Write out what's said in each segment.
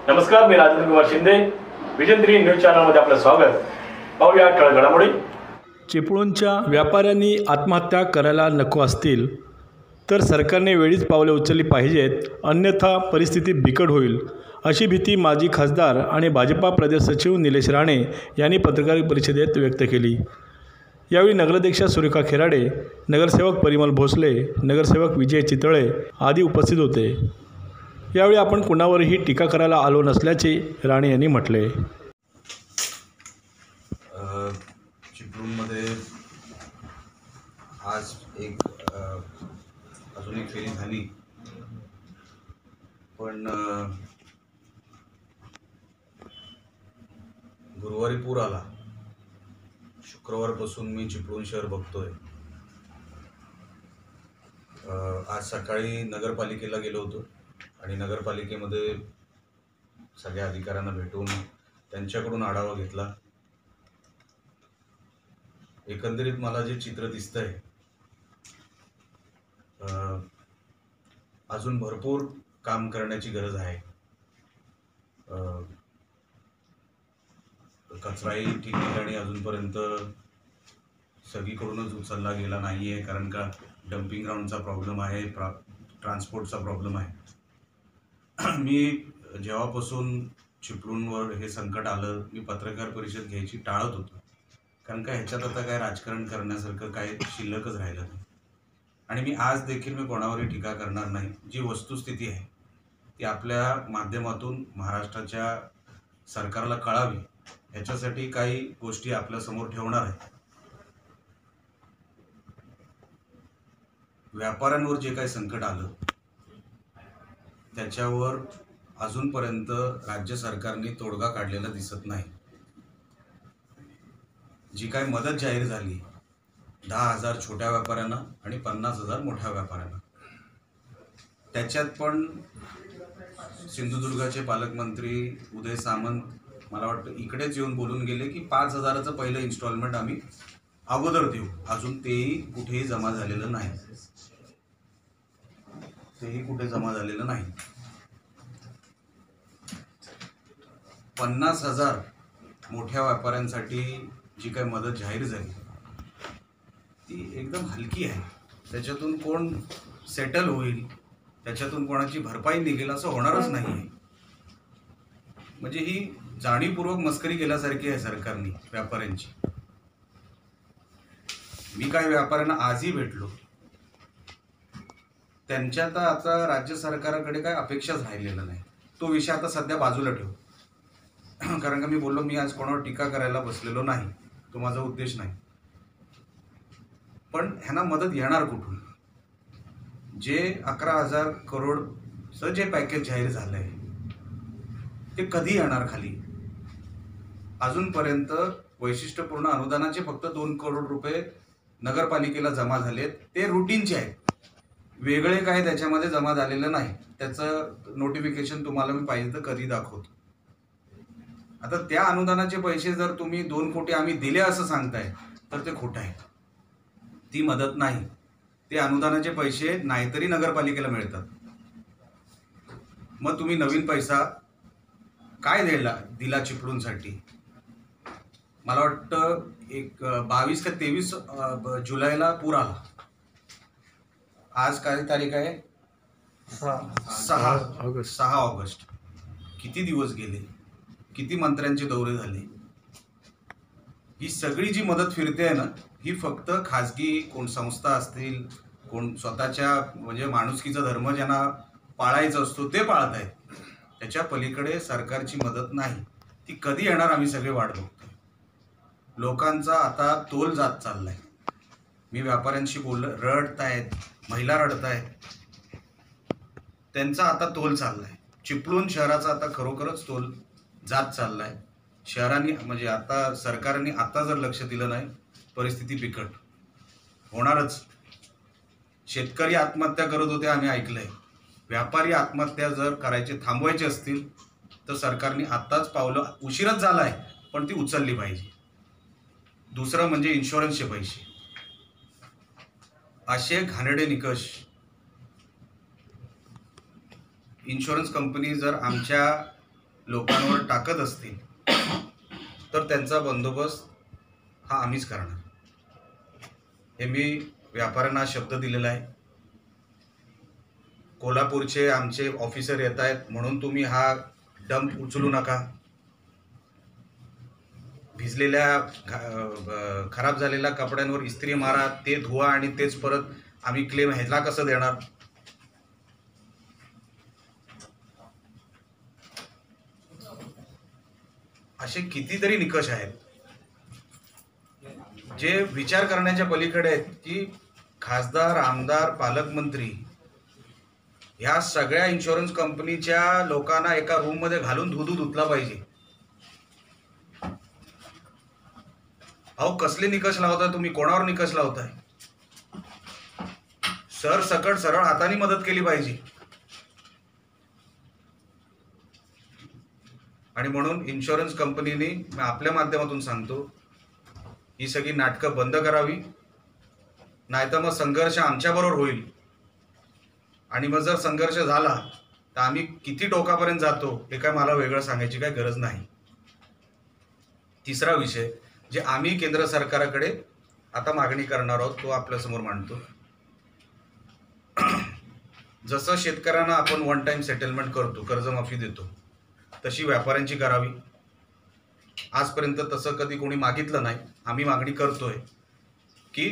नमस्कार, मी Rajendra Kumar Shinde. Vision 3 news चॅनलमध्ये आपलं स्वागत. पाहूया ठळक घडामोडी. चिपळूणच्या व्यापाऱ्यांनी आत्महत्या करायला नको असतील तर सरकारने वेळीच पावले उचलली पाहिजेत, अन्यथा परिस्थिती बिकट होईल, अशी भीती माजी खासदार आणि भाजपा प्रदेश सचिव निलेश राणे यांनी पत्रकार परिषदेत व्यक्त केली. यावेळी नगराध्यक्षा सुरेखा खेराडे, नगरसेवक परिमल भोसले, नगरसेवक विजय चितळे आदी उपस्थित होते. यावेळी आपण कुणावरही टीका करायला आलो नसल्याचे राणे यांनी म्हटले. चिपळूणमध्ये आज अजून एक फेरी झाली, पण गुरुवारी पूर आला. शुक्रवारपासून मी चिपळूण शहर बघतोय. आज सकाळी नगरपालिकेला गेलो होतो आणि नगरपालिकेमध्ये सगळ्या अधिकाऱ्यांना भेटून त्यांच्याकडून आढावा घेतला. एकंदरीत मला जे चित्र दिसतंय, अजून भरपूर काम करण्याची गरज आहे. कचराही ठिकठिकाणी अजूनपर्यंत सगळीकडूनच उचलला गेला नाही आहे, कारण का डम्पिंग ग्राउंडचा प्रॉब्लेम आहे, ट्रान्सपोर्टचा प्रॉब्लेम आहे. मी जेव्हापासून चिपळूणवर हे संकट आलं, मी पत्रकार परिषद घ्यायची टाळत होतो, कारण का ह्याच्यात आता काय राजकारण करण्यासारखं काय शिल्लकच राहिलं नाही. आणि मी आज देखील मी कोणावरही टीका करणार नाही. जी वस्तुस्थिती आहे ती आपल्या माध्यमातून महाराष्ट्राच्या सरकारला कळावी, ह्याच्यासाठी काही गोष्टी आपल्यासमोर ठेवणार आहे. व्यापाऱ्यांवर जे काही संकट आलं त्याच्यावर अजूनपर्यंत राज्य सरकारने तोडगा काढलेला दिसत नाही. जी काही मदत जाहीर झाली 10,000 छोट्या व्यापाऱ्यांना आणि 50,000 मोठ्या व्यापाऱ्यांना, त्याच्यात पण सिंधुदुर्गाचे पालकमंत्री उदय सामंत मला वाटतं इकडेच येऊन बोलून गेले की 5,000चं पहिलं इन्स्टॉलमेंट आम्ही अगोदर देऊ. अजून तेही कुठेही जमा झालेलं नाही. 50,000 मोठ्या व्यापाऱ्यांसाठी जी काही मदत जाहीर झाली ती एकदम हलकी आहे. त्याच्यातून कोण सेटल होईल, त्याच्यातून कोणाची भरपाई निघेल असं होणारच नाही आहे. म्हणजे ही जाणीवपूर्वक मस्करी केल्यासारखी आहे सरकारने व्यापाऱ्यांची. मी काही व्यापाऱ्यांना आजही भेटलो, त्यांच्या तर आता राज्य सरकारकडे काय अपेक्षाच राहिलेलं नाही. तो विषय आता सध्या बाजूला ठेवू, कारण का मी बोललो मी आज कोणावर टीका करायला बसलेलो नाही, तो माझा उद्देश नाही. पण ह्यांना मदत येणार कुठून? जे 11,000 करोडचं जे पॅकेज जाहीर झालंय ते कधी येणार खाली? अजूनपर्यंत वैशिष्ट्यपूर्ण अनुदानाचे फक्त 2 करोड रुपये नगरपालिकेला जमा झालेत. ते रुटीनचे आहेत, वेगळे काय त्याच्यामध्ये जमा झालेलं नाही. त्याचं नोटिफिकेशन तुम्हाला मी पाहिजे तर कधी दाखवतो. आता त्या अनुदानाचे पैसे जर तुम्ही 2 कोटी आम्ही दिले असं सांगताय तर ते खोटं आहे. ती मदत नाही. ते अनुदानाचे पैसे नाहीतरी नगरपालिकेला मिळतात. मग तुम्ही नवीन पैसा काय दिला चिपळूणसाठी? मला वाटतं 22 का 23 जुलैला पूर आला. आज काय तारीख आहे? 6 ऑगस्ट. किती दिवस गेले, किती मंत्र्यांचे दौरे झाले. ही सगळी जी मदत फिरते आहे ना, ही फक्त खाजगी कोण संस्था असतील, कोण स्वतःच्या म्हणजे माणुसकीचा धर्म ज्यांना पाळायचा असतो ते पाळत आहेत. त्याच्या पलीकडे सरकारची मदत नाही. ती कधी येणार आम्ही सगळे वाट बघतोय. लोकांचा आता तोल जात चाललाय. मी व्यापाऱ्यांशी बोललो, रडतायत, महिला रडतायत, त्यांचा आता तोल चाललाय. चिपळूण शहराचा आता खरोखरच तोल जात चाललाय. शहरांनी म्हणजे आता सरकारने आता जर लक्ष दिलं नाही, परिस्थिती बिकट होणारच. शेतकरी आत्महत्या करत होते आम्ही ऐकलंय. व्यापारी आत्महत्या जर करायचे थांबवायचे असतील तर सरकारने आत्ताच पावलं, उशीरच झालाय पण ती उचलली पाहिजे. दुसरं म्हणजे इन्शुरन्सचे पैसे. असे घाणेरडे निकष इन्शुरन्स कंपनी जर आमच्या लोकांवर टाकत असतील तर त्यांचा बंदोबस्त हा आम्हीच करणार, हे मी व्यापाऱ्यांना शब्द दिलेला आहे. कोल्हापूरचे आमचे ऑफिसर येत आहेत म्हणून तुम्ही हा डंप उचलू नका. भिजलेल्या खराब झालेल्या कपड्यांवर इस्त्री मारा, ते धुवा आणि तेच परत आम्ही क्लेम ह्याला कसं देणार. असे कितीतरी निकष आहेत जे विचार करण्याच्या पलीकडे आहेत की खासदार, आमदार, पालकमंत्री ह्या सगळ्या इन्शुरन्स कंपनीच्या लोकांना एका रूममध्ये घालून धुतला पाहिजे. अहो कसले निकष लावताय तुम्ही, कोणावर निकष लावताय? सरसकट सरळ हाताने मदत केली पाहिजे. आणि म्हणून इन्शुरन्स कंपनीने मी आपल्या माध्यमातून सांगतो, ही सगळी नाटकं बंद करावी, नाहीतर मग संघर्ष आमच्याबरोबर होईल. आणि मग जर संघर्ष झाला तर आम्ही किती टोकापर्यंत जातो हे काय मला वेगळं सांगायची काय गरज नाही. तिसरा विषय जे आम्ही केंद्र सरकारकडे आता मागणी करणार आहोत तो आपल्यासमोर मांडतो. जसं शेतकऱ्यांना आपण वन टाइम सेटलमेंट करतो, कर्जमाफी देतो, तशी व्यापाऱ्यांची करावी. आजपर्यंत तसं कधी कोणी मागितलं नाही. आम्ही मागणी करतोय की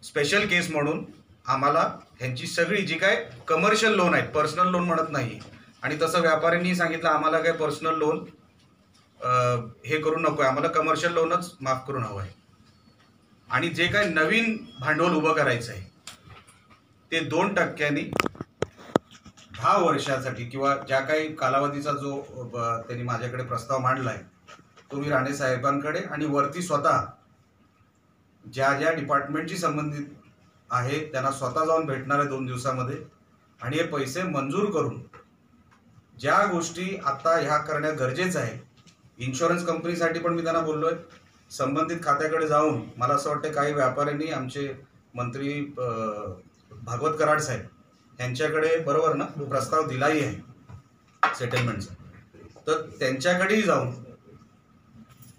स्पेशल केस म्हणून आम्हाला ह्यांची सगळी जी काय कमर्शियल लोन आहेत, पर्सनल लोन म्हणत नाही, आणि तसं व्यापाऱ्यांनी सांगितलं आम्हाला काय पर्सनल लोन हे करू नको आहे, आम्हाला कमर्शियल लोनच माफ करून हवं आहे. आणि जे काय नवीन भांडवल उभं करायचं आहे ते 2% 10 वर्षासाठी किंवा ज्या काही कालावधीचा जो त्यांनी माझ्याकडे प्रस्ताव मांडला आहे तो मी राणे साहेबांकडे आणि वरती स्वतः ज्या ज्या डिपार्टमेंटशी संबंधित आहे त्यांना स्वतः जाऊन भेटणार आहे 2 दिवसामध्ये. आणि हे पैसे मंजूर करून ज्या गोष्टी आता ह्या करण्यात गरजेचं आहे, इन्शुरन्स कंपनीसाठी पण मी त्यांना बोललो आहे, संबंधित खात्याकडे जाऊन मला असं वाटतं काही व्यापाऱ्यांनी आमचे मंत्री भागवत कराड साहेब यांच्याकडे बरोबर ना प्रस्ताव दिलाही आहे सेटलमेंटचा, तर त्यांच्याकडेही जाऊन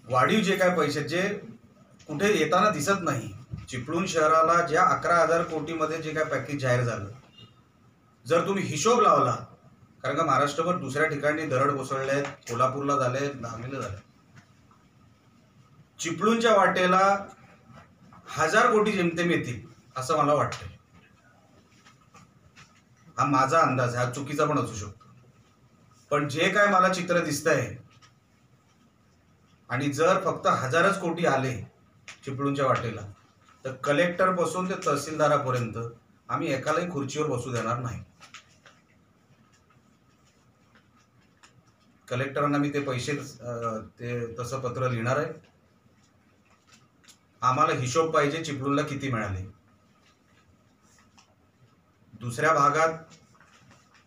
वाढीव जे काय पैसे जे कुठे येताना दिसत नाही, चिपळूण शहराला ज्या 11,000 कोटीमध्ये जे काय पॅकेज जाहीर झालं, जर तुम्ही हिशोब लावला, कारण का महाराष्ट्रभर दुसऱ्या ठिकाणी दरड कोसळले आहेत, कोल्हापूरला झाले, धामीला झाले, चिपळूणच्या वाटेला 1000 कोटी जेमतेम येतील असं मला वाटतंय. हा माझा अंदाज आहे, हा चुकीचा पण असू शकतो, पण जे काय मला चित्र दिसतंय, आणि जर फक्त 1000च कोटी आले चिपळूणच्या वाटेला तर कलेक्टर पासून ते तहसीलदारापर्यंत आम्ही एकालाही खुर्चीवर बसू देणार नाही. कलेक्टरांना मी ते पैसे ते तसं पत्र लिहिणार आहे. आम्हाला हिशोब पाहिजे चिपळूणला किती मिळाले. दुसऱ्या भागात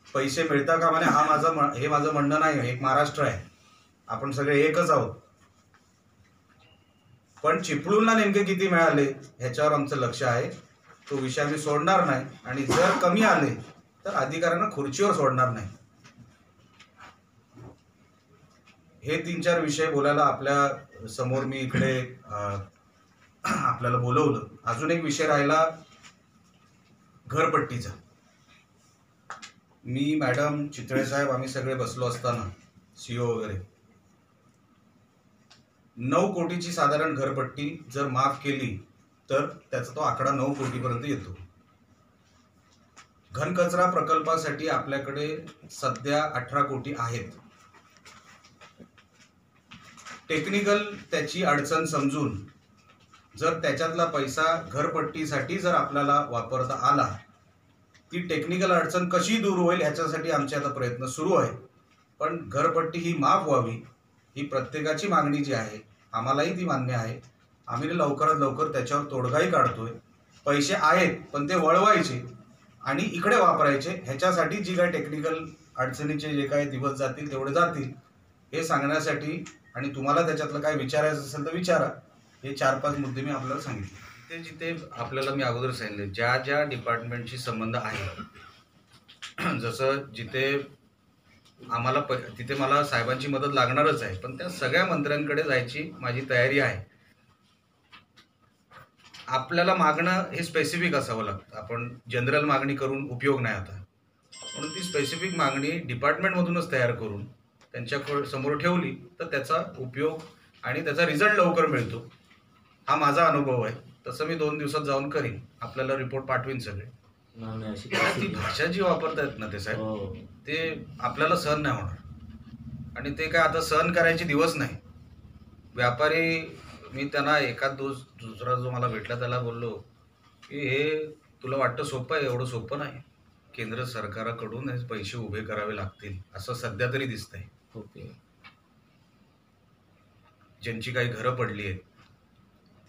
पैसे मिळता का म्हणे हे माझं म्हणणं नाही. एक महाराष्ट्र आहे, आपण सगळे एकच आहोत, पण चिपळूणला नेमके किती मिळाले ह्याच्यावर आमचं लक्ष आहे. तो विषय आम्ही सोडणार नाही, आणि जर कमी आले तर अधिकाऱ्यांना खुर्चीवर सोडणार नाही. हे 3-4 विषय बोलायला आपल्या समोर मी इकडे आपल्याला बोलवलं. अजून एक विषय राहिला घरपट्टीचा. मी, मॅडम, चितळे साहेब आम्ही सगळे बसलो असताना सीओ वगैरे 9 कोटीची साधारण घरपट्टी जर माफ केली तर त्याचा तो आकडा 9 कोटीपर्यंत येतो. घनकचरा प्रकल्पासाठी आपल्याकडे सध्या 18 कोटी आहेत. टेक्निकल त्याची अडचण समजून जर त्याच्यातला पैसा घरपट्टीसाठी जर आपल्याला वापरता आला, ती टेक्निकल अडचण कशी दूर होईल ह्याच्यासाठी आमचे आता प्रयत्न सुरू आहेत. पण घरपट्टी ही माफ व्हावी ही प्रत्येकाची मागणी जी आहे, आम्हालाही ती मान्य आहे. आम्ही लवकरात लवकर त्याच्यावर तोडगाही काढतोय. पैसे आहेत पण ते वळवायचे आणि इकडे वापरायचे, ह्याच्यासाठी जी काही टेक्निकल अडचणीचे जे काही दिवस जातील तेवढे जातील हे सांगण्यासाठी, आणि तुम्हाला त्याच्यातलं काय विचारायचं असेल तर विचारा. हे 4-5 मुद्दे मी आपल्याला सांगितले. ते जिथे आपल्याला मी अगोदर सांगितले ज्या ज्या डिपार्टमेंटशी संबंध आहे, जसं जिथे आम्हाला तिथे मला साहेबांची मदत लागणारच आहे, पण त्या सगळ्या मंत्र्यांकडे जायची माझी तयारी आहे. आपल्याला मागणं हे स्पेसिफिक असावं लागतं. आपण जनरल मागणी करून उपयोग नाही आता. म्हणून ती स्पेसिफिक मागणी डिपार्टमेंटमधूनच तयार करून त्यांच्या समोर ठेवली तर त्याचा उपयोग आणि त्याचा रिझल्ट लवकर मिळतो. हा माझा अनुभव आहे. तसं मी 2 दिवसात जाऊन करीन. आपल्याला रिपोर्ट पाठवीन सगळे. ती भाषा जी वापरतायत ना ते साहेब, ते आपल्याला सहन नाही होणार. आणि ते काय आता सहन करायचे दिवस नाही. व्यापारी, मी त्यांना दुसरा जो मला भेटला त्याला बोललो की हे तुला वाटतं सोपं आहे? एवढं सोपं नाही. केंद्र सरकाराकडून हे पैसे उभे करावे लागतील असं सध्या तरी दिसतंय. ओके. ज्यांची काही घरं पडली आहेत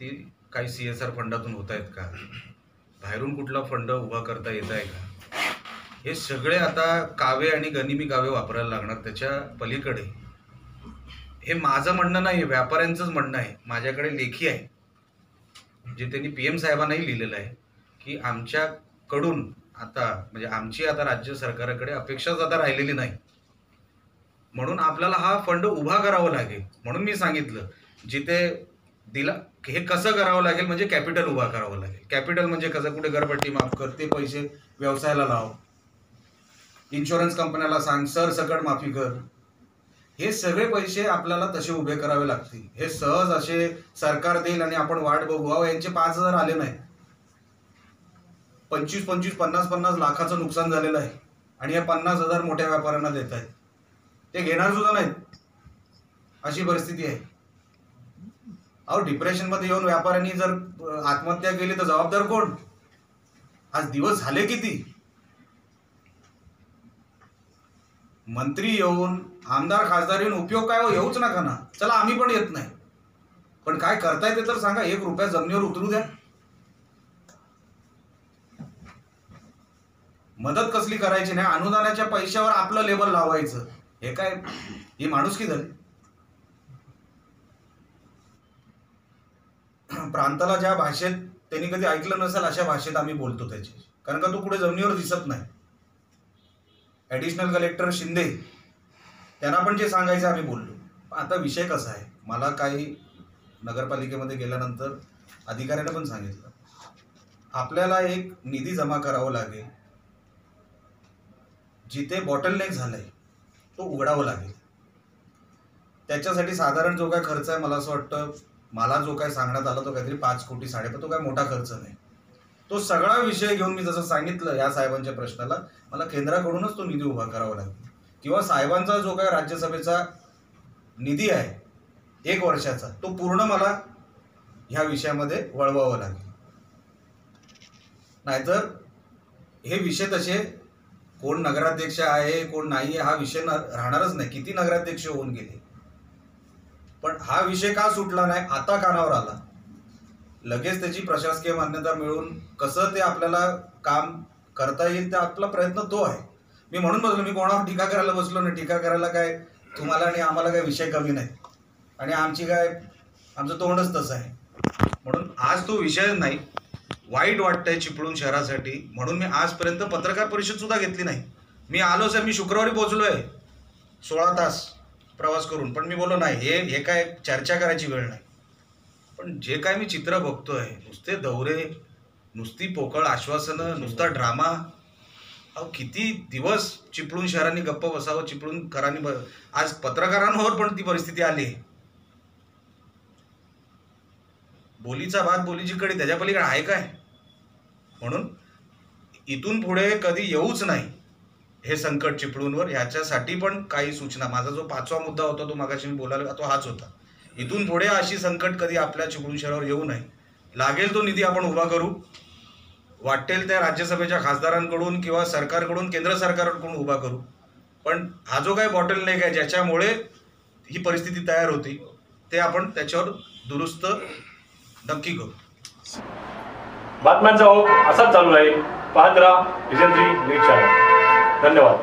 ती काही CSR फंडातून होत आहेत का? बाहेरून कुठला फंड उभा करता येत आहे का? हे सगळे आता कावे आणि गनिमी कावे वापरायला लागणार. त्याच्या पलीकडे हे माझं म्हणणं नाही, व्यापाऱ्यांचंच म्हणणं आहे. माझ्याकडे लेखी आहे जे त्यांनी PM साहेबांनाही लिहिलेलं आहे की आमच्याकडून आता म्हणजे आमची आता राज्य सरकारकडे अपेक्षाच आता राहिलेली नाही. म्हणून आपल्याला हा फंड उभा करावा लागेल. म्हणून मी सांगितलं जिथे दिला हे कसं करावं लागेल, म्हणजे कॅपिटल उभा करावं लागेल. कॅपिटल म्हणजे कसं, कुठे घरपट्टी माफ कर, ते पैसे व्यवसायाला लाव, इन्शुरन्स कंपन्याला सांग सरसकट माफी कर. हे सगळे पैसे आपल्याला तसे उभे करावे लागतील. हे सहज असे सरकार देईल आणि आपण वाट बघू. अहो यांचे 5,000 आले नाही, 25-25, 50-50 लाखाचं नुकसान झालेलं आहे आणि हे 50,000 मोठ्या व्यापाऱ्यांना देत आहेत. ते घेणार सुद्धा नाहीत, अशी परिस्थिती आहे. अहो डिप्रेशनमध्ये येऊन व्यापाऱ्यांनी जर आत्महत्या केली तर जबाबदार कोण? आज दिवस झाले किती? मंत्री येऊन, आमदार खासदार येऊन उपयोग काय? येऊच नका ना. चला आम्ही पण येत नाही, पण काय करताय ते तर सांगा. 1 रुपया जमिनीवर उतरू द्या. मदत कसली करायची नाही, अनुदानाच्या पैशावर आपलं लेबल लावायचं. हे काय, ही माणुसकी झाली? प्रांताला ज्या भाषेत त्यांनी कधी ऐकलं नसेल अशा भाषेत आम्ही बोलतो त्याची, कारण का तो कुठे जमिनीवर दिसत नाही. ॲडिशनल कलेक्टर शिंदे त्यांना पण जे सांगायचं आम्ही बोललो. आता विषय कसा आहे, मला काही नगरपालिकेमध्ये गेल्यानंतर अधिकाऱ्याने पण सांगितलं आपल्याला एक निधी जमा करावा लागेल. जिथे बॉटलनेक झालंय तो उघडावा लागेल. त्याच्यासाठी साधारण जो काय खर्च आहे, मला असं वाटतं, मला जो काय सांगण्यात आला तो काहीतरी 5 कोटी 5.5, तो काय मोठा खर्च नाही. तो सगळा विषय घेऊन मी जसं सांगितलं या साहेबांच्या प्रश्नाला, मला केंद्राकडूनच तो निधी उभा करावा लागेल किंवा साहेबांचा जो काय राज्यसभेचा निधी आहे 1 वर्षाचा, तो पूर्ण मला ह्या विषयामध्ये वळवावा लागेल. नाहीतर हे विषय तसे कोण नगराध्यक्ष आहे कोण नाही हा विषय राहणारच नाही. किती नगराध्यक्ष होऊन गेले, पण हा विषय का सुटला नाही, आता कानावर आला. लगेच त्याची प्रशासकीय मान्यता मिळून कसं ते आपल्याला काम करता येईल ते आपला प्रयत्न तो आहे. मी म्हणून बसलो, मी कोणावर टीका करायला बसलो नाही. टीका करायला काय तुम्हाला आणि आम्हाला काय विषय कमी नाही आणि आमचं तोंडच तसं आहे. म्हणून आज तो विषय नाही. वाईट वाटतंय चिपळूण शहरासाठी, म्हणून मी आजपर्यंत पत्रकार परिषद सुद्धा घेतली नाही. मी आलो साहेब, मी शुक्रवारी पोहोचलोय 16 तास प्रवास करून, पण मी बोललो नाही हे काय चर्चा करायची वेळ नाही. पण जे काय मी चित्र बघतोय, नुसते दौरे, नुसती पोकळ आश्वासनं, नुसता ड्रामा. अहो किती दिवस चिपळूण शहरांनी गप्प बसावं, चिपळूणकरांनी आज पत्रकारांवर पण ती परिस्थिती आली. बोलीचा भात बोलीची कडी, त्याच्या पलीकडे आहे काय? म्हणून इथून पुढे कधी येऊच नाही हे संकट चिपळूणवर. ह्याच्यासाठी पण काही सूचना, माझा जो 5वा मुद्दा होता तो मागाशी मी बोलायला तो हाच होता. इथून पुढे अशी संकट कधी आपल्या चिपळूण शहरावर येऊ नये. लागेल तो निधी आपण उभा करू, वाटेल त्या राज्यसभेच्या खासदारांकडून किंवा सरकारकडून, केंद्र सरकारकडून उभा करू. पण हा जो काही बॉटलनेक आहे ज्याच्यामुळे ही परिस्थिती तयार होती, ते आपण त्याच्यावर दुरुस्त नक्की करू. बातम्यांचा ओघ असाच चालू आहे. पाहत राहा विजन 3 न्यूज चॅनल. धन्यवाद.